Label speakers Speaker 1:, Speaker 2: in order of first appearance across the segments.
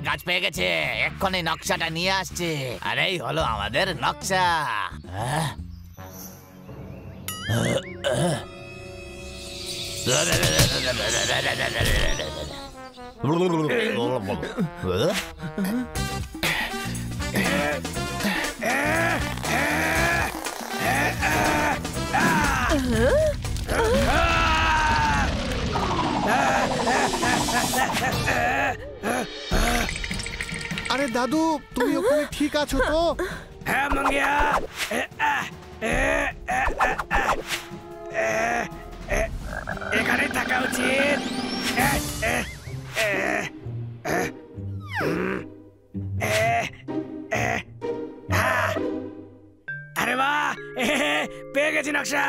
Speaker 1: গাছ পেয়ে গেছে, এক্ষুনি নকশাটা নিয়ে আসছে। আর এই হলো আমাদের নকশা।
Speaker 2: আরে দাদু, তুমি ওখানে ঠিক আছো তো?
Speaker 3: হ্যাঁ মাঙ্গিয়া, এখানে থাকা উচিত। আরে বাহ, পেয়ে গেছি নকশা।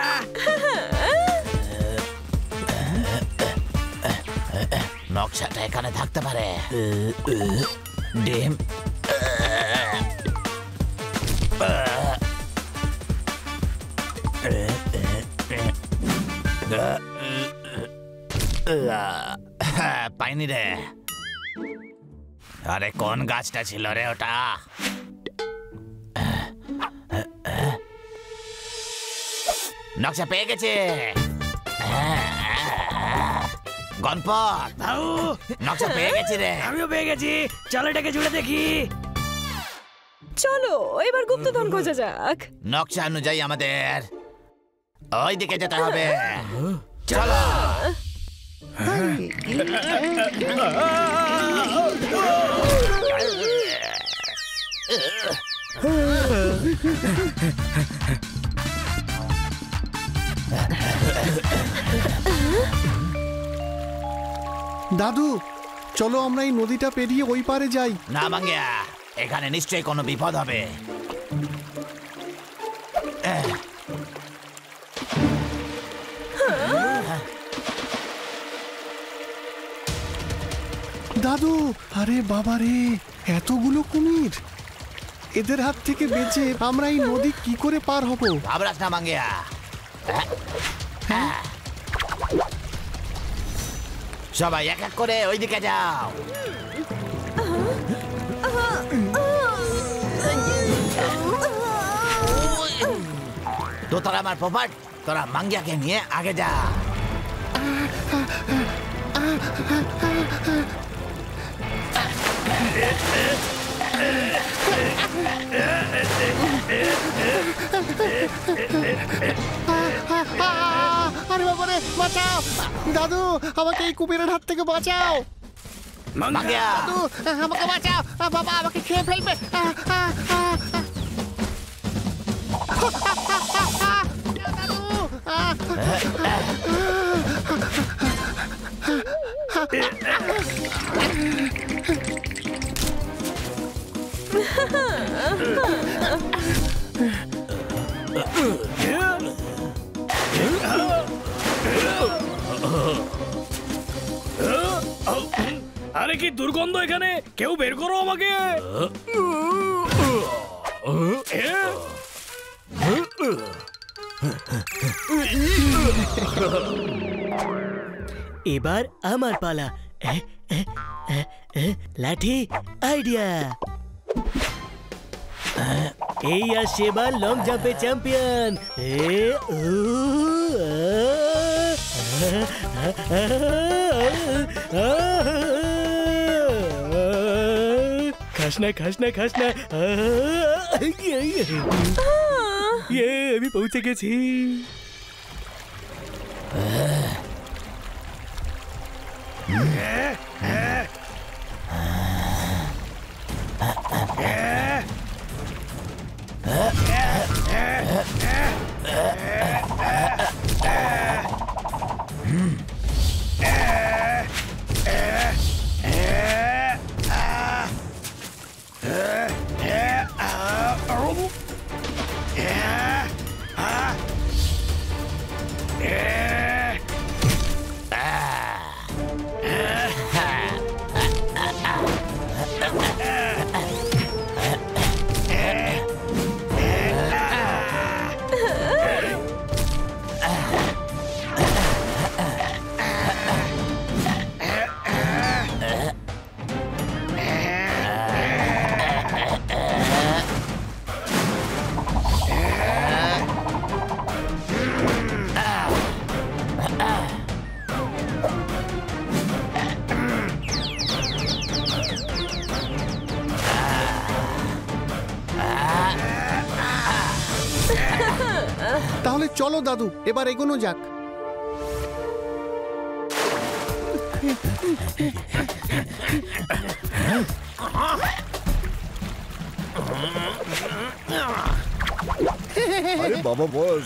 Speaker 1: নকশাটা এখানে থাকতে পারে। ডিম, পাইনি রে। আরে কোন গাছটা ছিল রে ওটা? নকশা পেয়ে গেছে। গণপত, নকশা পেয়ে গেছি রে।
Speaker 3: আমিও পেয়ে গেছি, চলো এটাকে জুড়ে দেখি।
Speaker 4: চলো এবার গুপ্তধন খোঁজা যাক।
Speaker 1: নকশা অনুযায়ী আমাদের ওই দিকে যেতে হবে। চলো।
Speaker 2: দাদু, চলো আমরা এই নদীটা পেরিয়ে ওই পারে যাই।
Speaker 1: না মাঙ্গিয়া, এখানে নিশ্চয়ই কোনো বিপদ হবে।
Speaker 2: দাদু, আরে বাবা রে, এতগুলো কুমির! এদের হাত থেকে বেঁচে আমরা এই নদী কি করে পার হব?
Speaker 1: ঘাবড়াস না মাঙ্গিয়া। সবাই এক এক করে ওইদিকে যাও। তো তোরা আমার প্রপার্ট, তোরা মাঙ্গিয়াকে নিয়ে আগে যা।
Speaker 2: আরে বাবা রে, বাঁচাও দাদু, আমাকে এই কুমিরের হাত থেকে বাঁচাও।
Speaker 1: মাঙ্গিয়া,
Speaker 2: দাদু, আমাকে বাঁচাও, বাবা আমাকে খেয়ে ফেলবে।
Speaker 3: আরে কি দুর্গন্ধ এখানে, কেউ বের করো আমাকে।
Speaker 5: এবার আমার পালা। লাঠি আইডিয়া। এই আসছে এবার লং জাম্পে চ্যাম্পিয়ন। খাসনা খাসনা খাসনা। আমি পৌঁছে গেছি।
Speaker 2: চলো দাদু, এবার এগোনো যাক।
Speaker 6: আরে বাবা বস,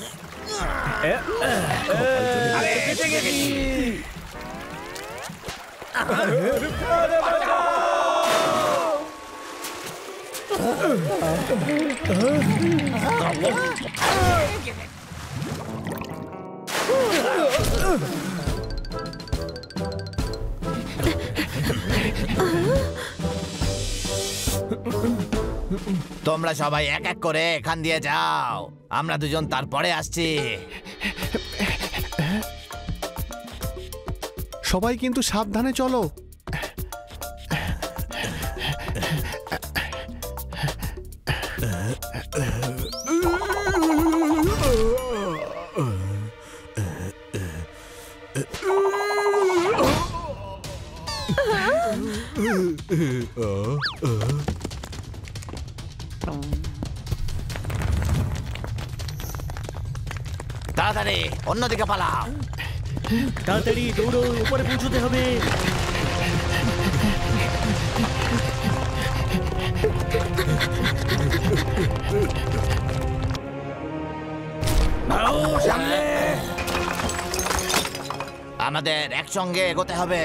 Speaker 1: তোমরা সবাই এক এক করে এখান দিয়ে যাও, আমরা দুজন তারপরে আসছি।
Speaker 2: সবাই কিন্তু সাবধানে চলো।
Speaker 1: তাড়াতাড়ি অন্যদিকে পালাও।
Speaker 5: তাড়াতাড়ি দৌড়ো, উপরে পৌঁছতে হবে।
Speaker 1: আমাদের একসঙ্গে এগোতে হবে।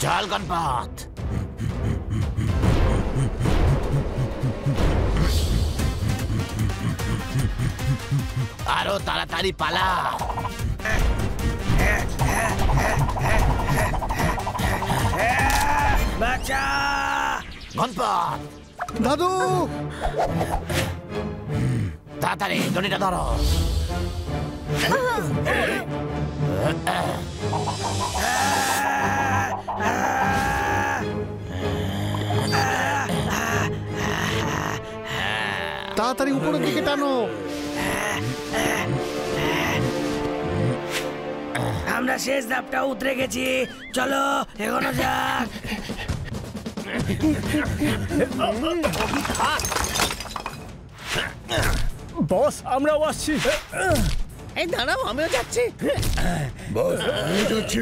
Speaker 1: চল গণপত। আরো তাড়াতাড়ি পালা।
Speaker 5: বাঁচা
Speaker 1: গণপত,
Speaker 2: দাদু,
Speaker 1: তাড়াতাড়ি দড়িটা ধরো।
Speaker 2: তাড়াতাড়ি উপরের দিকে টানো।
Speaker 5: আমরা শেষ ধাপটা উতরে গেছি, চলো এগোনো যাক।
Speaker 3: বস, আমরাও আসছি।
Speaker 1: এই দাঁড়াও, আমিও যাচ্ছি।
Speaker 6: বস আমি যাচ্ছি।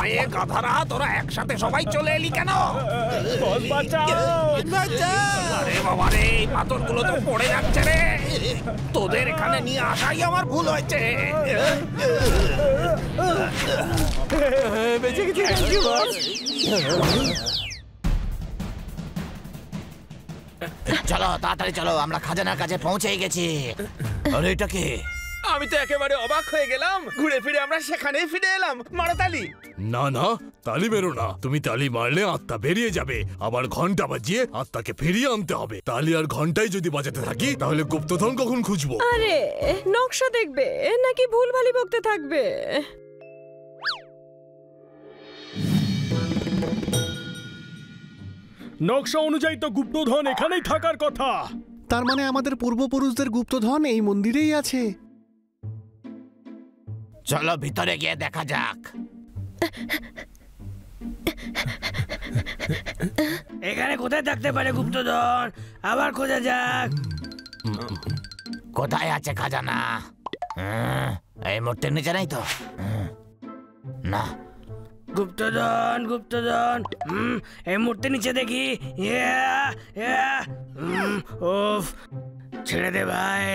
Speaker 3: আরে গাধারা, তোরা একসাথে সবাই চলে এলি কেন? বস বাঁচাও! আরে বাবা রে, এই পাথরগুলো তো পড়ে যাচ্ছে রে। তোদের এখানে নিয়ে আসাই আমার ভুল হয়েছে।
Speaker 1: বেঁচে গেছি, থ্যাংক ইউ বস। চলো তাড়াতাড়ি চলো, আমরা খাজানার কাছে পৌঁছেই গেছি। আরে এটা কি?
Speaker 7: আমি তো একেবারে অবাক হয়ে গেলাম। ঘুরে ফিরে আমরা সেখানেই ফিরে এলাম। মারো তালি।
Speaker 8: না না, তালি মেরো না। তুমি তালি মারলে আত্মা বেরিয়ে যাবে। আবার ঘন্টা বাজিয়ে আত্মাকে ফিরিয়ে আনতে হবে। তালি আর ঘন্টাই যদি বাজাতে থাকি তাহলে গুপ্তধন কখন খুঁজবো?
Speaker 4: আরে নকশা দেখবে নাকি ভুলভালি বকতে থাকবে?
Speaker 3: নকশা অনুযায়ী তো গুপ্তধন এখানেই থাকার কথা।
Speaker 2: তার মানে আমাদের পূর্বপুরুষদের গুপ্তধন এই মন্দিরেই আছে।
Speaker 1: চলো ভিতরে গিয়ে দেখা যাক।
Speaker 5: এখানে কোথায় থাকতে পারে গুপ্তধন? আবার খোঁজা যাক।
Speaker 1: কোথায় আছে খাজানা? এই মূর্তির নিচে নেই তো? না,
Speaker 5: গুপ্তধন গুপ্তধন, এই মূর্তি নিচে দেখি। ওফ, ছেড়ে দে ভাই।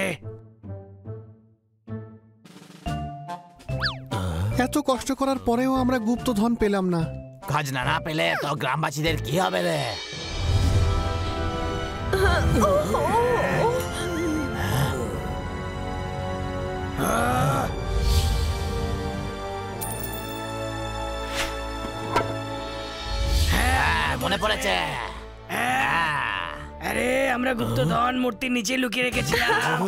Speaker 2: এত কষ্ট করার পরেও আমরা গুপ্তধন পেলাম না।
Speaker 1: খাজনা না পেলে তো গ্রামবাসীদের কি হবে রে? মনে পড়েছে।
Speaker 5: আরে আমরা গুপ্তধন মূর্তির নিচে লুকিয়ে রেখেছিলাম।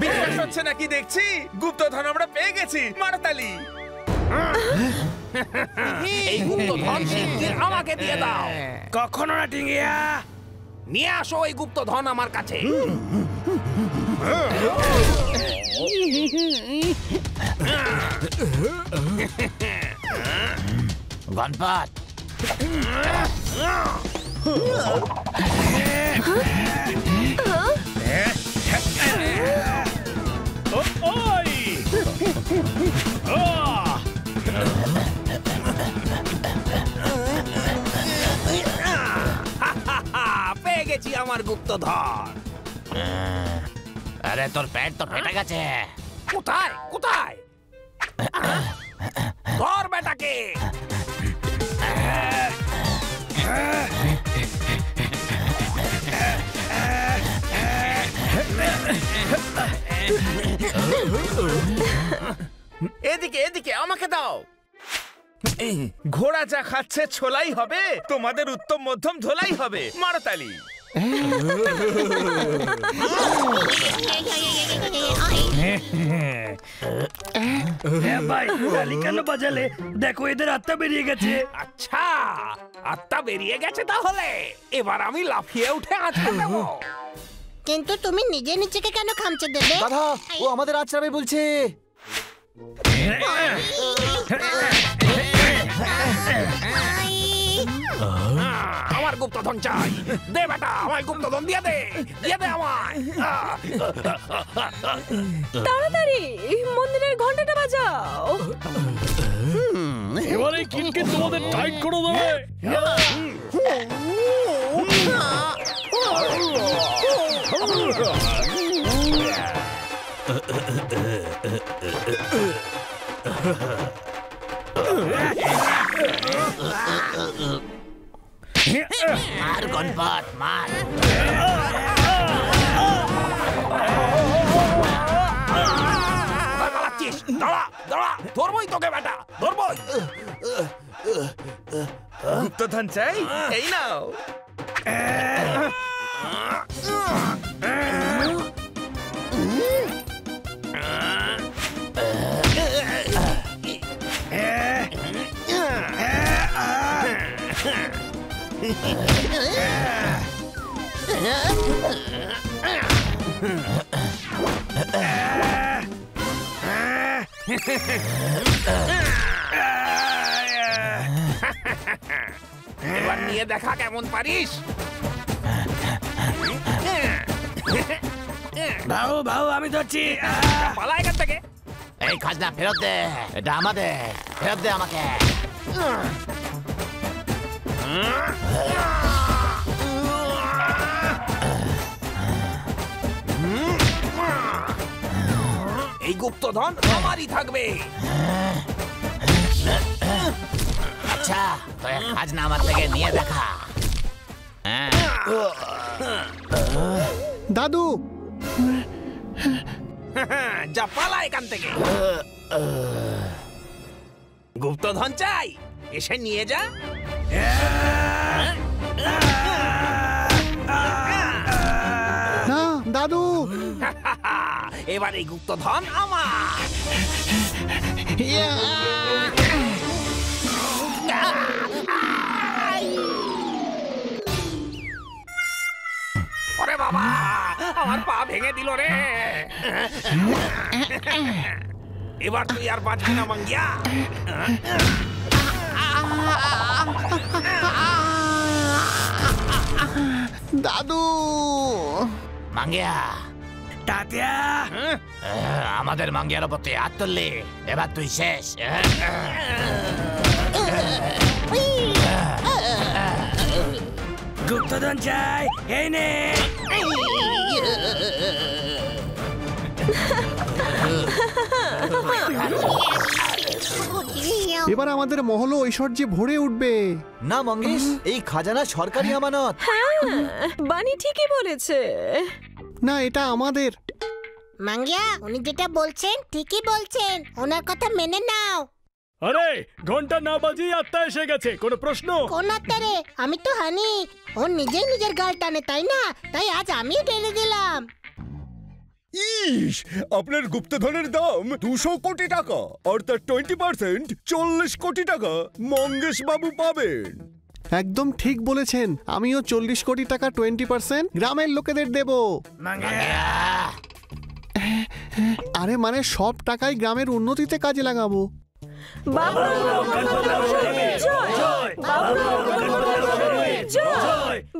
Speaker 7: বিশ্বাস হচ্ছে হচ্ছে নাকি দেখছি। গুপ্তধন আমরা পেয়ে গেছি, মারতালি।
Speaker 3: এই গুপ্তধন শিগগির আমাকে দিয়ে দাও।
Speaker 5: কখনো না টিঙ্গিয়া।
Speaker 3: নিয়ে আসো এই গুপ্তধন আমার কাছে।
Speaker 1: গণপত,
Speaker 3: পেয়ে গেছি আমার গুপ্তধন।
Speaker 1: আরে তোর পেট তো ফেটে গেছে।
Speaker 3: কোথায় কোথায়? ধর বেটাকে।
Speaker 7: এদিকে এদিকে, আমাকে দাও। ঘোড়া যা খাচ্ছে ছোলাই হবে, তোমাদের উত্তম মধ্যম ধোলাই হবে, মারতালি।
Speaker 5: ভাই তালি কেন বাজালে? দেখো এদের আত্মা বেরিয়ে গেছে।
Speaker 3: আচ্ছা, আত্মা বেরিয়ে গেছে তাহলে এবার আমি লাফিয়ে উঠে আছড়ে দেব।
Speaker 9: কিন্তু তুমি নিজে নিজেকে কেন খামচে দেবে?
Speaker 10: দাদা, ও আমাদের আচরাবে বলছে।
Speaker 3: আমার গুপ্তধন চাই। দে বেটা, আমার গুপ্তধন দিয়ে দে, দিয়ে দে আমায়।
Speaker 4: তাড়াতাড়ি মন্দিরের ঘন্টাটা বাজাও।
Speaker 5: এবারে কিনকে তোমাদের টাইট করে দেবে।
Speaker 1: মার গণপত, মার।
Speaker 3: দাঁড়া দাঁড়া, ধরবই তোকে বেটা, ধরবই।
Speaker 7: গুপ্তধন চাই? এই নাও।
Speaker 3: এবার নিয়ে দেখা কেমন পারিস।
Speaker 5: ভাও ভাও আমি ধরছি।
Speaker 3: পালা এখান থেকে।
Speaker 1: এই খাজনা ফেরত দে, এটা আমাদের। ফেরত দে আমাকে।
Speaker 3: এই গুপ্তধন আমারই থাকবে।
Speaker 1: আচ্ছা, তোর খাজনা আমার থেকে নিয়ে দেখা।
Speaker 2: দাদু,
Speaker 3: যা পালা এখান থেকে। গুপ্তধন চাই, এসে নিয়ে যা।
Speaker 2: না দাদু।
Speaker 3: এবার এই গুপ্তধন আমার। ওরে বাবা, আমার পা ভেঙে দিল রে। এবার তুই আর বাঁচবি না মাঙ্গিয়া।
Speaker 2: দাদু।
Speaker 1: মাঙ্গিয়া,
Speaker 5: তাতিয়া
Speaker 1: আমাদের মাঙ্গিয়ার উপর তুই হাত তুললি, এবার তুই শেষ।
Speaker 5: গুপ্তধন চাই, এই নে।
Speaker 2: এবার আমাদের মহল ঐশ্বর্যে ভরে উঠবে।
Speaker 10: না মঙ্গেশ, এই খাজানা সরকারি আমানত।
Speaker 4: হ্যাঁ, বানি ঠিকই বলেছে।
Speaker 2: না, এটা আমাদের।
Speaker 9: মাঙ্গিয়া, উনি যেটা বলছেন ঠিকই বলছেন, ওনার কথা মেনে নাও।
Speaker 5: আরে ঘন্টা না বাজিয়ে আত্মা এসে গেছে, কোনো প্রশ্ন?
Speaker 9: কোন আত্মারে? আমি তো হানি। ও নিজেই নিজের গাল টানে, তাই না? তাই আজ আমিও টেনে দিলাম।
Speaker 6: ইস, আপনার গুপ্তধনের দাম 200 কোটি টাকা, অর্থাৎ 20%, 40 কোটি টাকা মঙ্গেশ বাবু পাবেন।
Speaker 2: একদম ঠিক বলেছেন, আমিও 40 কোটি টাকা 20% গ্রামের লোকেদের দেব। আরে মানে সব টাকাই গ্রামের উন্নতিতে কাজে লাগাবো।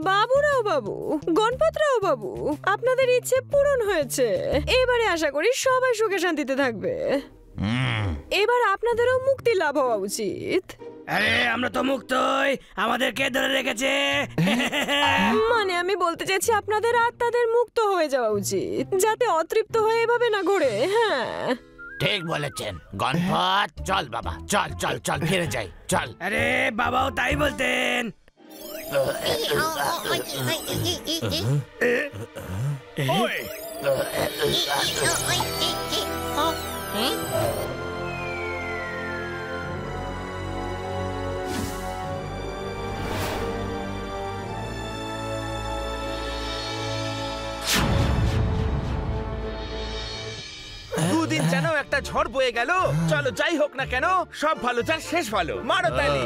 Speaker 4: বাবুরাও বাবু, গণপতরাও বাবু, আপনাদের ইচ্ছে পূরণ হয়েছে। এবারে আশা করি সবাই সুখে শান্তিতে থাকবে। এবার আপনাদেরও মুক্তি লাভ হওয়া উচিত।
Speaker 5: আরে আমরা তো মুক্তই, আমাদের কে ধরে রেখেছে?
Speaker 4: মানে আমি বলতে চাইছি আপনাদের আত্মাদের মুক্ত হয়ে যাওয়া উচিত, যাতে অতৃপ্ত হয়ে এভাবে না ঘোরে। হ্যাঁ
Speaker 1: ঠিক বলেছেন গণপত। চল বাবা, চল চল চল, ফিরে যাই, চল।
Speaker 5: আরে বাবাও তাই বলতেন।
Speaker 7: দুদিন যেন একটা ঝড় বয়ে গেল। চলো যাই হোক না কেন, সব ভালো যার শেষ ভালো। মারো তালি।